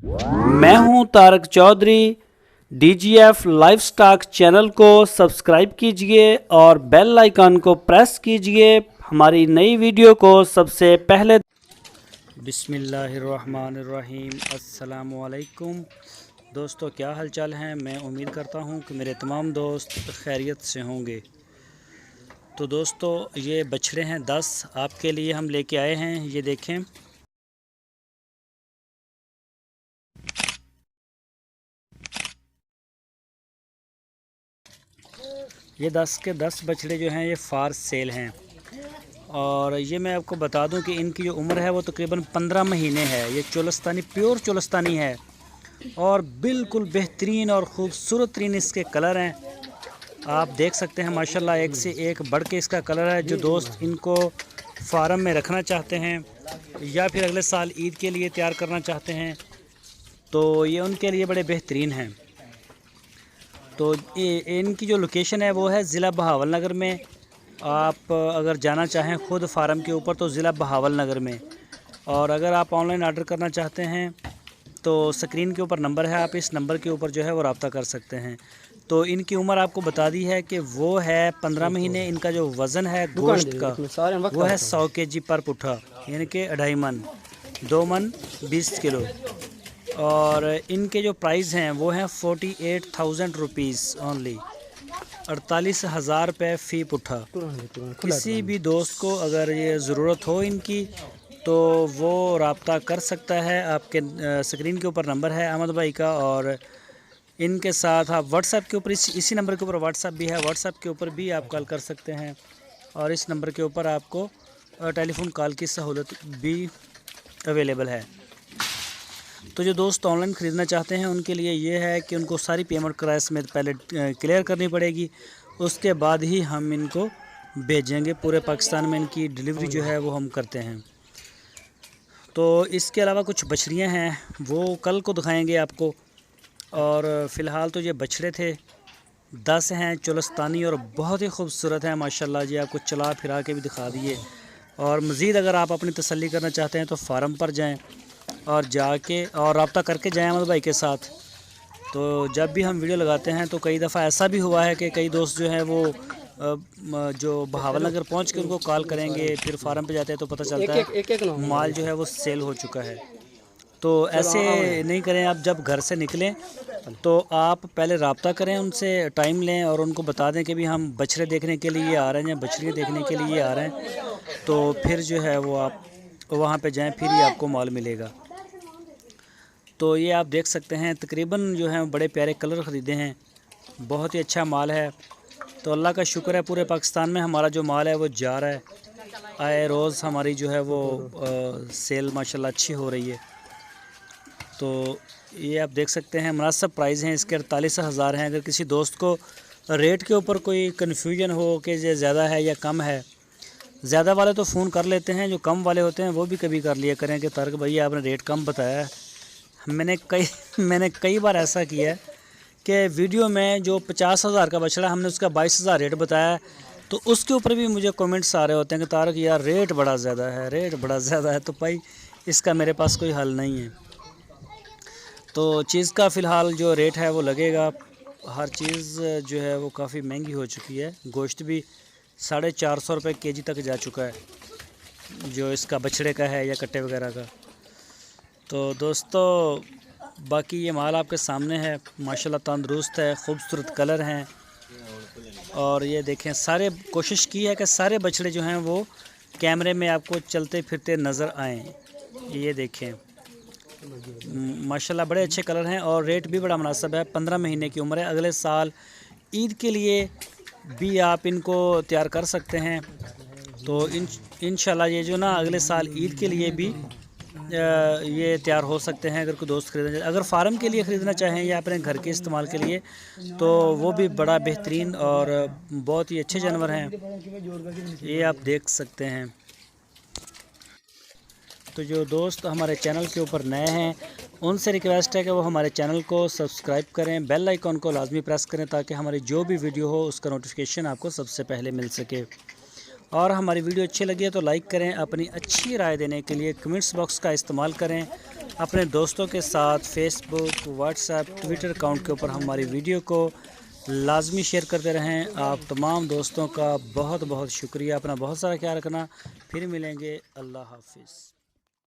मैं हूं Tarak Chaudhary. DGF live stock channel को सब्सक्राइब कीजिए और बेल आइकन को प्रेस कीजिए हमारी नई वीडियो को सबसे पहले। बिस्मिल्लाहिर्रहमानिर्रहीम, अस्सलामु अलैकुम दोस्तों, क्या हाल चाल हैं। मैं उम्मीद करता हूं कि मेरे तमाम दोस्त खैरियत से होंगे। तो दोस्तों, ये बछड़े हैं 10 आपके लिए हम लेके आए हैं। ये देखें, ये 10 के 10 बछड़े जो हैं ये फार सेल हैं। और ये मैं आपको बता दूं कि इनकी जो उम्र है वो तकरीबन 15 महीने है। ये चोलस्तानी, प्योर चोलस्तानी है और बिल्कुल बेहतरीन और ख़ूबसूरत तरीन इसके कलर हैं। आप देख सकते हैं माशाल्लाह, एक से एक बढ़ के इसका कलर है। जो दोस्त इनको फार्म में रखना चाहते हैं या फिर अगले साल ईद के लिए तैयार करना चाहते हैं तो ये उनके लिए बड़े बेहतरीन हैं। तो इनकी जो लोकेशन है वो है ज़िला बहावल नगर में। आप अगर जाना चाहें ख़ुद फार्म के ऊपर तो ज़िला बहावल नगर में। और अगर आप ऑनलाइन ऑर्डर करना चाहते हैं तो स्क्रीन के ऊपर नंबर है, आप इस नंबर के ऊपर जो है वो रब्ता कर सकते हैं। तो इनकी उम्र आपको बता दी है कि वो है 15 महीने। इनका जो वज़न है गोश्त का वो है 100 kg पर पुट्ठा, यानी कि 2.5 मन, 2 मन 20 किलो। और इनके जो प्राइस हैं वो हैं 48,000 रुपीज़ ओनली, 48,000 रुपये फ़ी पुट्ठा। किसी भी दोस्त को अगर ये ज़रूरत हो इनकी तो वो रब्ता कर सकता है। आपके स्क्रीन के ऊपर नंबर है अहमद भाई का, और इनके साथ आप व्हाट्सएप के ऊपर इसी नंबर के ऊपर व्हाट्सएप भी है, व्हाट्सएप के ऊपर भी आप कॉल कर सकते हैं। और इस नंबर के ऊपर आपको टेलीफोन कॉल की सहूलत भी अवेलेबल है। तो जो दोस्त ऑनलाइन ख़रीदना चाहते हैं उनके लिए ये है कि उनको सारी पेमेंट किराए समेत पहले क्लियर करनी पड़ेगी, उसके बाद ही हम इनको भेजेंगे। पूरे पाकिस्तान में इनकी डिलीवरी जो है वो हम करते हैं। तो इसके अलावा कुछ बछड़ियाँ हैं वो कल को दिखाएंगे आपको। और फ़िलहाल तो ये बछड़े थे 10 हैं, चोलस्तानी और बहुत ही खूबसूरत हैं माशाल्लाह जी। आपको चला फिरा के भी दिखा दिए। और मज़ीद अगर आप अपनी तसल्ली करना चाहते हैं तो फार्म पर जाएं और जाके और रब्ता करके जाएं अहमद भाई के साथ। तो जब भी हम वीडियो लगाते हैं तो कई दफ़ा ऐसा भी हुआ है कि कई दोस्त जो हैं वो जो बहावल नगर पहुँच के उनको कॉल करेंगे, फिर फार्म पे जाते हैं तो पता चलता है माल जो है वो सेल हो चुका है। तो ऐसे नहीं करें। आप जब घर से निकलें तो आप पहले रब्ता करें उनसे, टाइम लें और उनको बता दें कि भी हम बछड़े देखने के लिए आ रहे हैं या बछड़ियाँ देखने के लिए आ रहे हैं। तो फिर जो है वो आप वहाँ पे जाएं, फिर ही आपको माल मिलेगा। तो ये आप देख सकते हैं तकरीबन जो है बड़े प्यारे कलर ख़रीदे हैं, बहुत ही अच्छा माल है। तो अल्लाह का शुक्र है पूरे पाकिस्तान में हमारा जो माल है वो जा रहा है। आए रोज़ हमारी जो है वो सेल माशाल्लाह अच्छी हो रही है। तो ये आप देख सकते हैं मुनासिब प्राइस हैं इसके, 48,000 हैं। अगर किसी दोस्त को रेट के ऊपर कोई कन्फ्यूजन हो कि ये ज़्यादा है या कम है, ज़्यादा वाले तो फ़ोन कर लेते हैं, जो कम वाले होते हैं वो भी कभी कर लिया करें कि तारक भैया आपने रेट कम बताया है। मैंने कई बार ऐसा किया है कि वीडियो में जो 50,000 का बछड़ा हमने उसका 22,000 रेट बताया, तो उसके ऊपर भी मुझे कमेंट्स आ रहे होते हैं कि तारक यार रेट बड़ा ज़्यादा है, रेट बड़ा ज़्यादा है। तो भाई इसका मेरे पास कोई हल नहीं है। तो चीज़ का फ़िलहाल जो रेट है वो लगेगा। हर चीज़ जो है वो काफ़ी महंगी हो चुकी है। गोश्त भी 450 रुपये kg तक जा चुका है, जो इसका बछड़े का है या कट्टे वगैरह का। तो दोस्तों, बाकी ये माल आपके सामने है, माशाल्लाह तंदुरुस्त है, ख़ूबसूरत कलर हैं। और ये देखें, सारे कोशिश की है कि सारे बछड़े जो हैं वो कैमरे में आपको चलते फिरते नज़र आएँ। ये देखें माशाल्लाह बड़े अच्छे कलर हैं और रेट भी बड़ा मुनासिब है। 15 महीने की उम्र है। अगले साल ईद के लिए भी आप इनको तैयार कर सकते हैं। तो इंशाल्लाह ये जो ना अगले साल ईद के लिए भी ये तैयार हो सकते हैं। अगर कोई दोस्त ख़रीदना चाहे, अगर फार्म के लिए ख़रीदना चाहें या अपने घर के इस्तेमाल के लिए, तो वो भी बड़ा बेहतरीन और बहुत ही अच्छे जानवर हैं। ये आप देख सकते हैं। तो जो दोस्त हमारे चैनल के ऊपर नए हैं उनसे रिक्वेस्ट है कि वो हमारे चैनल को सब्सक्राइब करें, बेल आइकॉन को लाजमी प्रेस करें ताकि हमारी जो भी वीडियो हो उसका नोटिफिकेशन आपको सबसे पहले मिल सके। اور ہماری ویڈیو اچھی لگی ہے تو لائک کریں، اپنی اچھی رائے دینے کے لیے کمنٹس باکس کا استعمال کریں، اپنے دوستوں کے ساتھ فیس بک، واٹس ایپ، ٹویٹر اکاؤنٹ کے اوپر ہماری ویڈیو کو لازمی شیئر کرتے رہیں۔ آپ تمام دوستوں کا بہت بہت شکریہ، اپنا بہت سارا خیال رکھنا، پھر ملیں گے، اللہ حافظ۔